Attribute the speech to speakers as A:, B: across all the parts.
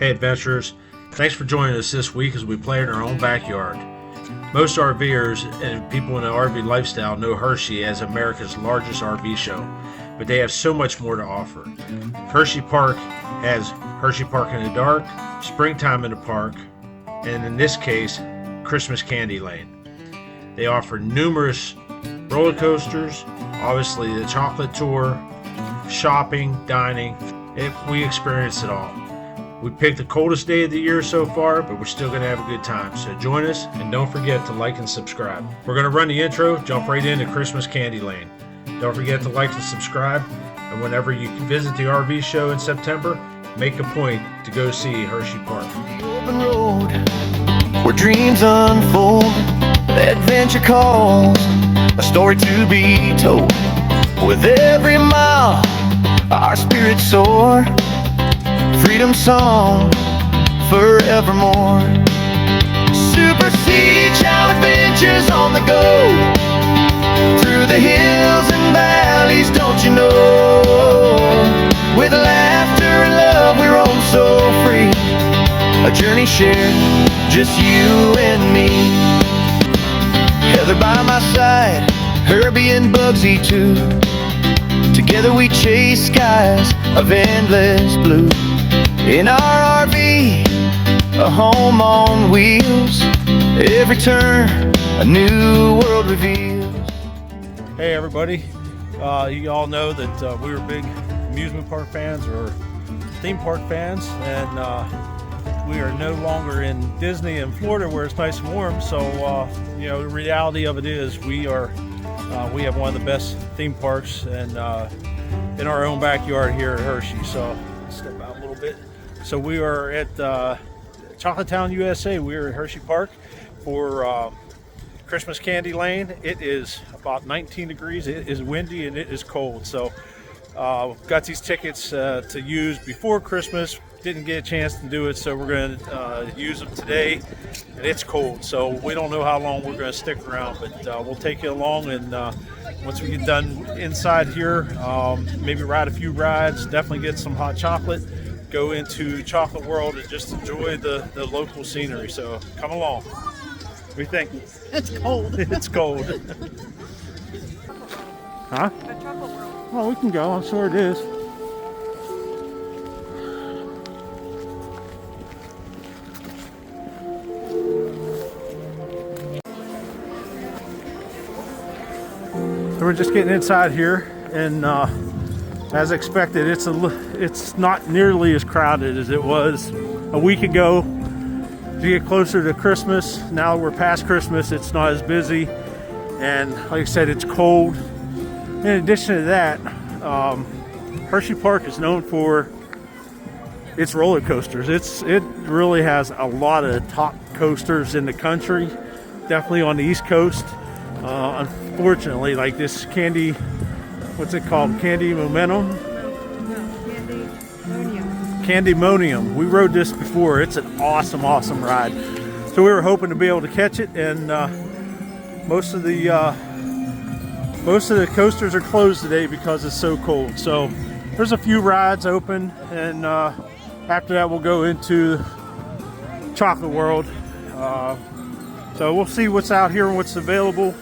A: Hey adventurers, thanks for joining us this week as we play in our own backyard. Most RVers and people in the RV lifestyle know Hershey as America's largest RV show, but they have so much more to offer. Hershey Park has Hershey Park in the Dark, Springtime in the Park, and in this case, Christmas Candy Lane. They offer numerous roller coasters, obviously the chocolate tour, shopping, dining. We experience it all. We picked the coldest day of the year so far, but we're still going to have a good time. So join us, and don't forget to like and subscribe. We're going to run the intro, jump right into Christmas Candy Lane. Don't forget to like and subscribe, and whenever you visit the RV show in September, make a point to go see Hershey Park.
B: Open road, where dreams unfold, adventure calls, a story to be told. With every mile, our spirits soar. Freedom song forevermore. Supersede child adventures on the go, through the hills and valleys, don't you know? With laughter and love we roam so free, a journey shared, just you and me. Heather by my side, Herbie and Bugsy too. Together we chase skies of endless blue. In our RV, a home on wheels. Every turn, a new world reveals.
A: Hey everybody, you all know that we were big amusement park fans or theme park fans, and we are no longer in Disney in Florida where it's nice and warm. So you know, the reality of it is we have one of the best theme parks and in our own backyard here at Hershey. So step out a little bit. So we are at Chocolate Town, USA. We are at Hershey Park for Christmas Candy Lane. It is about 19 degrees. It is windy and it is cold. So got these tickets to use before Christmas. Didn't get a chance to do it, so we're going to use them today. And it's cold, so we don't know how long we're going to stick around, but we'll take you along. And once we get done inside here, maybe ride a few rides, definitely get some hot chocolate, go into Chocolate World, and just enjoy the local scenery. So come along. What do you think?
C: It's cold.
A: It's cold. Huh?
C: The Chocolate World.
A: Well, we can go. I'm sure it is. So we're just getting inside here, and as expected, it's not nearly as crowded as it was a week ago. As you get closer to Christmas, now we're past Christmas, it's not as busy, and like I said, it's cold. In addition to that, Hershey Park is known for its roller coasters. It really has a lot of top coasters in the country, definitely on the East Coast. Unfortunately, like this Candy, what's it called? Candy Momentum? Candymonium. We rode this before. It's an awesome ride. So we were hoping to be able to catch it, and most of the coasters are closed today because it's so cold. So there's a few rides open, and after that we'll go into Chocolate World. So we'll see what's out here and what's available.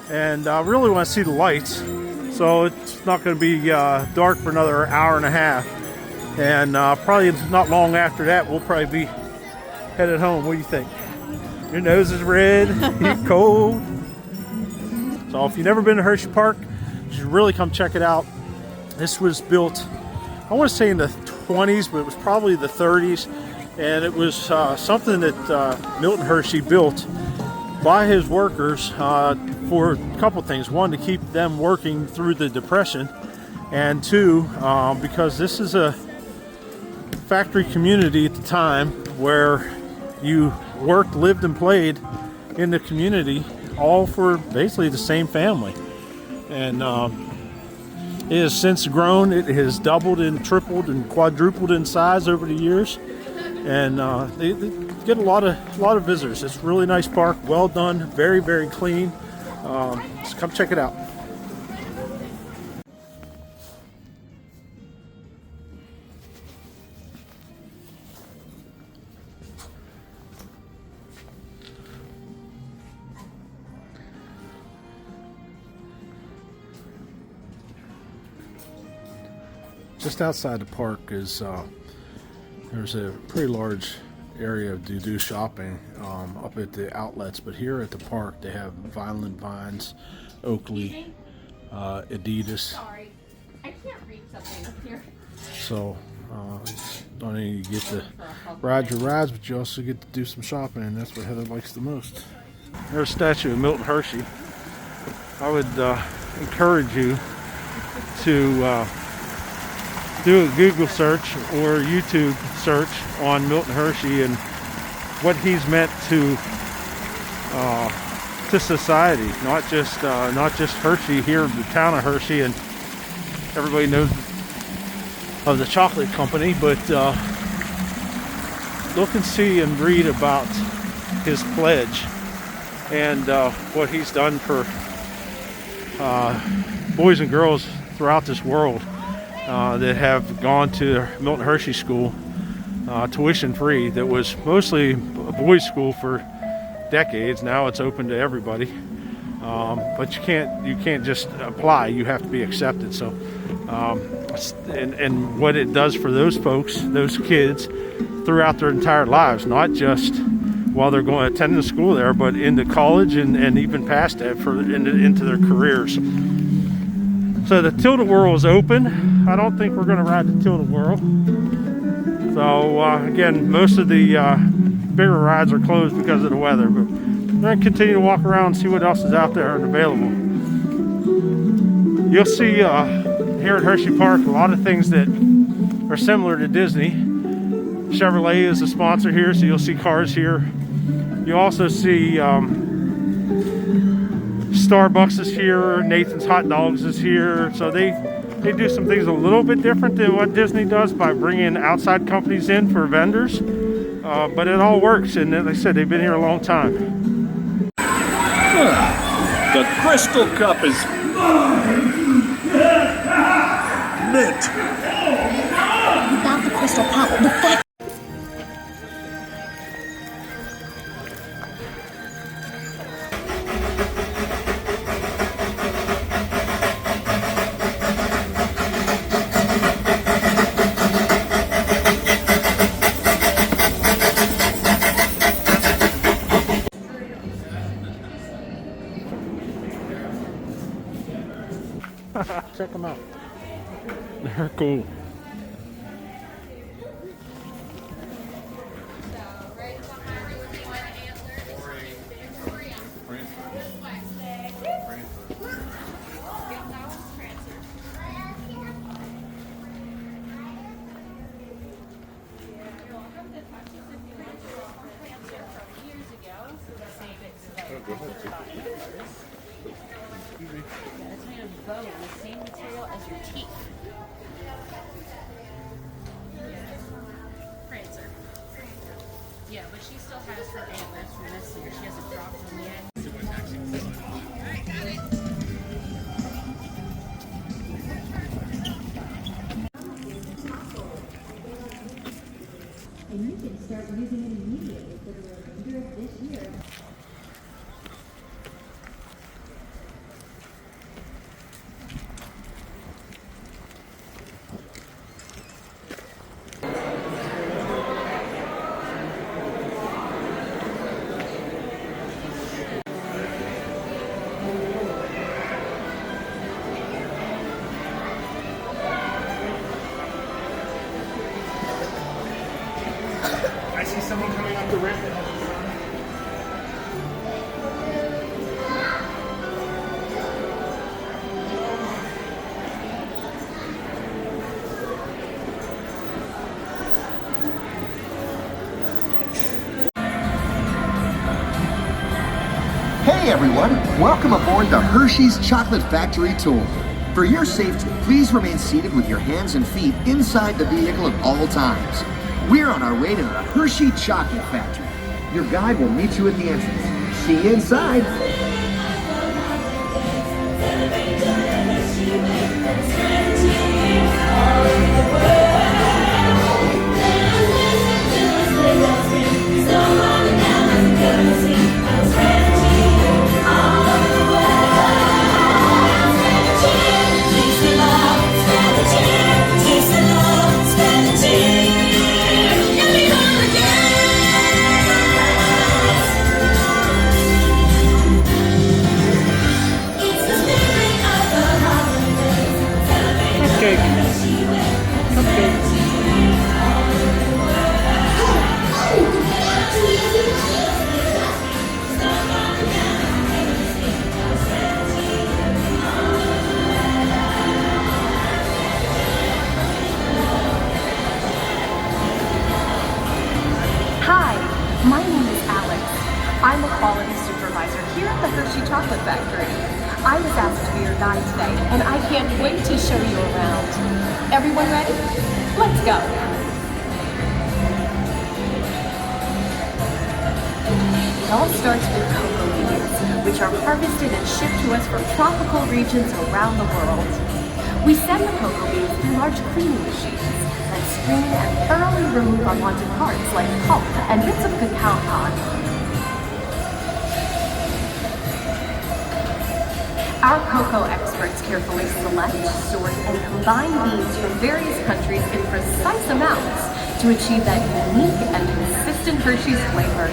A: And I really want to see the lights, so it's not going to be dark for another hour and a half, and probably not long after that we'll probably be headed home. What do you think? Your nose is red, you're cold. So if you've never been to Hershey Park, you should really come check it out. This was built, I want to say in the 20s, but it was probably the 30s, and it was something that Milton Hershey built by his workers for a couple things. One, to keep them working through the Depression, and two, because this is a factory community at the time where you worked, lived, and played in the community, all for basically the same family. And it has since grown. It has doubled and tripled and quadrupled in size over the years, and they get a lot of visitors. It's a really nice park, well done, very clean. So come check it out. Just outside the park is there's a pretty large area to do shopping up at the outlets, but here at the park they have Violent Vines, Oakley, Adidas.
D: Sorry, I can't read something up here.
A: So not only you get to ride your rides, but you also get to do some shopping, and that's what Heather likes the most. There's a statue of Milton Hershey. I would encourage you to do a Google search or YouTube search on Milton Hershey and what he's meant to society, not just Hershey here, the town of Hershey, and everybody knows of the chocolate company, but look and see and read about his pledge and what he's done for boys and girls throughout this world that have gone to Milton Hershey School tuition free. That was mostly a boys' school for decades. Now it's open to everybody, but you can't just apply. You have to be accepted. So and what it does for those folks, those kids, throughout their entire lives, not just while they're going attending the school there, but into college and even past that into their careers. So the Tilt-A-Whirl is open. I don't think we're going to ride the Tilt-A-Whirl. So again, most of the bigger rides are closed because of the weather, but we're going to continue to walk around and see what else is out there and available. You'll see here at Hershey Park a lot of things that are similar to Disney. Chevrolet is a sponsor here, so you'll see cars here. You also see Starbucks is here, Nathan's Hot Dogs is here. So they do some things a little bit different than what Disney does by bringing outside companies in for vendors. But it all works, and like I said, they've been here a long time.
E: The Crystal Cup is mint.
D: Without the crystal pop, the fact.
A: Check them out. They're cool.
D: It's made of bone, the same material as your teeth. Prancer. Yeah, but she still has her antlers from this year. She hasn't dropped them yet. Alright, got it.
F: And you can start using it immediately for the remainder of this year.
C: I see someone coming up the ramp that has a sign.
G: Hey everyone, welcome aboard the Hershey's Chocolate Factory Tour. For your safety, please remain seated with your hands and feet inside the vehicle at all times. We're on our way to the Hershey Chocolate Factory. Your guide will meet you at the entrance. See you inside.
H: Taste I'm a quality supervisor here at the Hershey Chocolate Factory. I was asked to be your guide today, and I can't wait to show you around. Everyone ready? Let's go. It all starts with cocoa beans, which are harvested and shipped to us from tropical regions around the world. We send the cocoa beans through large cleaning machines that screen and thoroughly remove unwanted parts like pulp and bits of cacao pod. Our cocoa experts carefully select, sort, and combine beans from various countries in precise amounts to achieve that unique and consistent Hershey's flavor.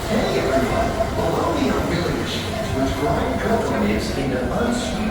G: Hey everyone, below me are milling machines which grind cocoa nibs into unsweetened.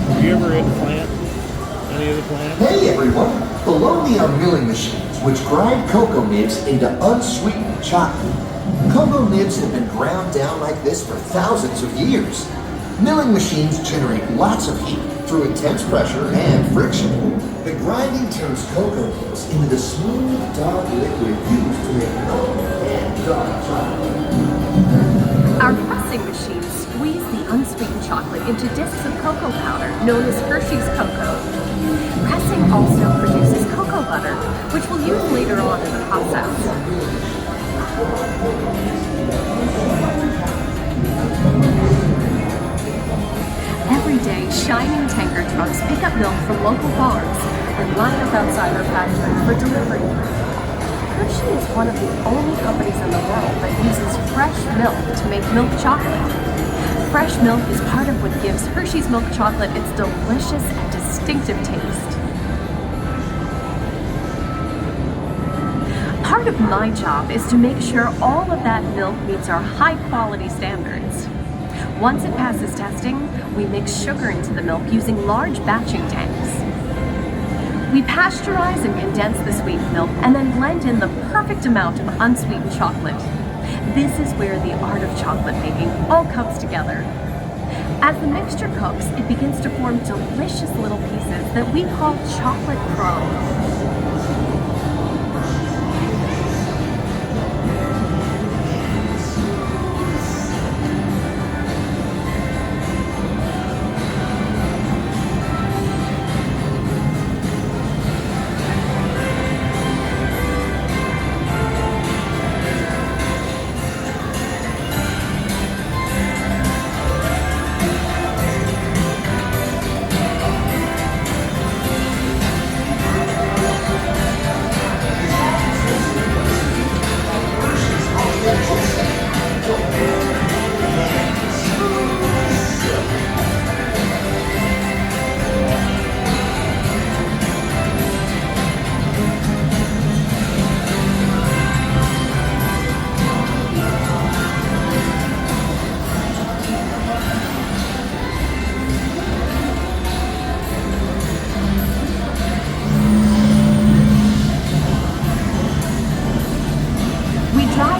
A: Have you ever at the plant? Any of the plants?
G: Hey everyone, below me are milling machines which grind cocoa nibs into unsweetened chocolate. Cocoa nibs have been ground down like this for thousands of years. Milling machines generate lots of heat through intense pressure and friction. The grinding turns cocoa nibs into the smooth, dark liquid used to make milk and dark chocolate.
H: Our pressing machines squeeze the unsweetened chocolate into discs of cocoa powder known as Hershey's cocoa. Pressing also produces cocoa butter, which we'll use later on in the process. Every day, shining tanker trucks pick up milk from local farms and line up outside our factory for delivery. Hershey is one of the only companies in the world that uses fresh milk to make milk chocolate. Fresh milk is part of what gives Hershey's milk chocolate its delicious and distinctive taste. Part of my job is to make sure all of that milk meets our high-quality standards. Once it passes testing, we mix sugar into the milk using large batching tanks. We pasteurize and condense the sweetened milk and then blend in the perfect amount of unsweetened chocolate. This is where the art of chocolate making all comes together. As the mixture cooks, it begins to form delicious little pieces that we call chocolate crumbs.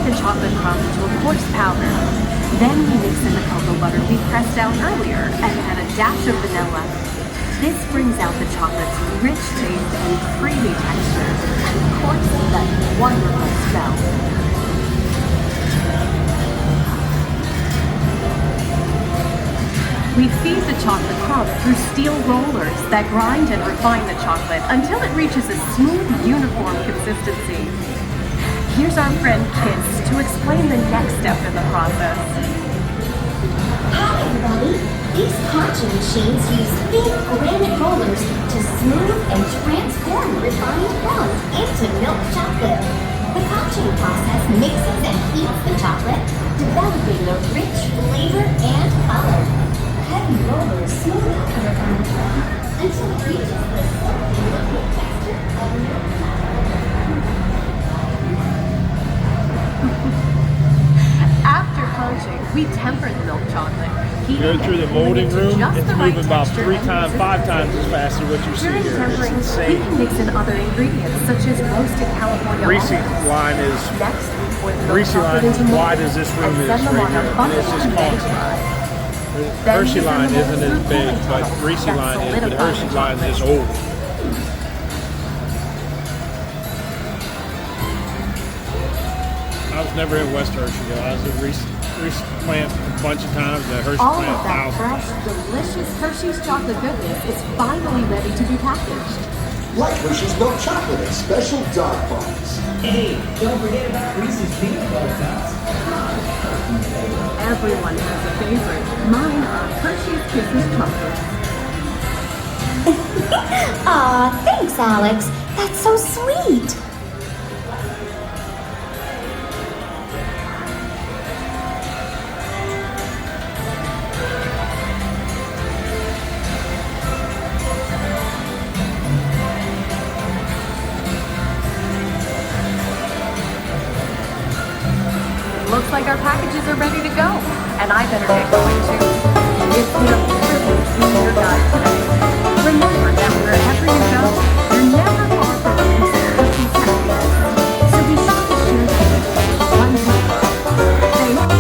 H: Chocolate crumb into a coarse powder. Then we mix in the cocoa butter we pressed down earlier and add a dash of vanilla. This brings out the chocolate's rich taste and creamy texture, and of course, that wonderful smell. We feed the chocolate crumb through steel rollers that grind and refine the chocolate until it reaches a smooth, uniform consistency. Here's our friend Kiss to explain the next step in the process.
F: Hi everybody! These conching machines use thin granite rollers to smooth and transform refined crumb into milk chocolate. The conching process mixes and heats the chocolate, developing a rich flavor and color. Heavy rollers smooth out the refined crumb until it reaches the silky liquid texture of milk chocolate.
H: We temper the milk chocolate.
A: Go through the molding room, it's moving about 5 times as fast as what you see
H: During
A: here.
H: tempering,
A: It's
H: we
A: insane.
H: can mix in other ingredients such as roasted California
A: Greasy
H: almonds.
A: line is
H: Next, we pour the milk
A: greasy
H: chocolate
A: line
H: into
A: as
H: molds
A: wide as this room
H: and
A: is
H: send them
A: right
H: on a
A: here. And
H: butter
A: it's just
H: and
A: constant.
H: egg
A: The
H: Then
A: Hershey
H: use the
A: line isn't
H: molds
A: as
H: for
A: big,
H: cooling
A: but
H: chocolate
A: greasy
H: that
A: line is. But
H: solidify
A: Hershey
H: the
A: line is
H: chocolate.
A: old. I was never in West Hershey though. I was at Reese plant a bunch of times, the Hershey
H: All
A: plant
H: of that
A: 1,000
H: fresh, delicious Hershey's chocolate goodness is finally ready to be packaged.
G: Like Hershey's milk chocolate and special dog bars.
I: Hey, don't forget about Reese's peanut butter cups.
H: Everyone has a favorite. Mine are Hershey's Kisses chocolates.
F: Aw, thanks, Alex. That's so sweet.
H: Looks like our packages are ready to go, and I better get going too. It's been a privilege being your guide today. Remember that wherever you go, you're never far from a piece of Hershey's happiness. So be sure to share that with one people. Thank you.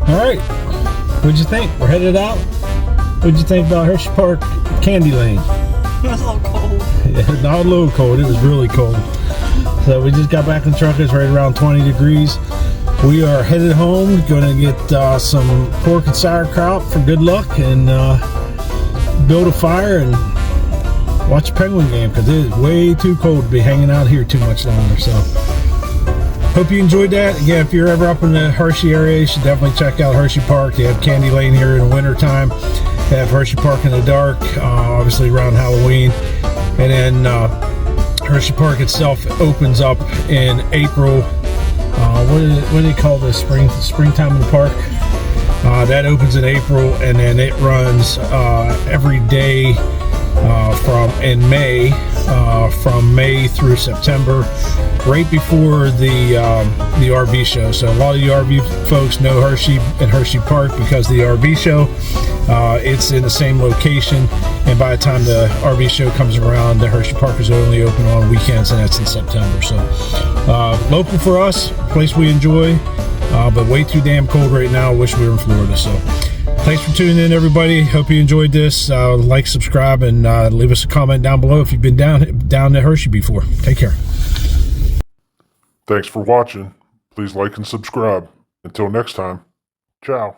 A: Alright, what'd you think? We're headed out. What'd you think about Hershey Park Candy Lane?
J: It was a little cold.
A: Yeah, not a little cold, it was really cold. So we just got back in the truck, it's right around 20 degrees. We are headed home, gonna get some pork and sauerkraut for good luck and build a fire and watch a Penguin game because it is way too cold to be hanging out here too much longer. So hope you enjoyed that. Again, if you're ever up in the Hershey area, you should definitely check out Hershey Park. They have Candy Lane here in the winter time. They have Hershey Park in the dark, obviously around Halloween. And then Hershey Park itself opens up in April. What do they call this? Springtime in the park? That opens in April, and then it runs every day in May, from May through September, right before the RV show. So a lot of you RV folks know Hershey and Hershey Park because of the RV show. It's in the same location, and by the time the RV show comes around, the Hershey Park is only open on weekends, and that's in September. So local for us, place we enjoy, but way too damn cold right now. Wish we were in Florida. So thanks for tuning in, everybody. Hope you enjoyed this. Like, subscribe, and leave us a comment down below if you've been down to Hershey before. Take care.
K: Thanks for watching. Please like and subscribe. Until next time, ciao.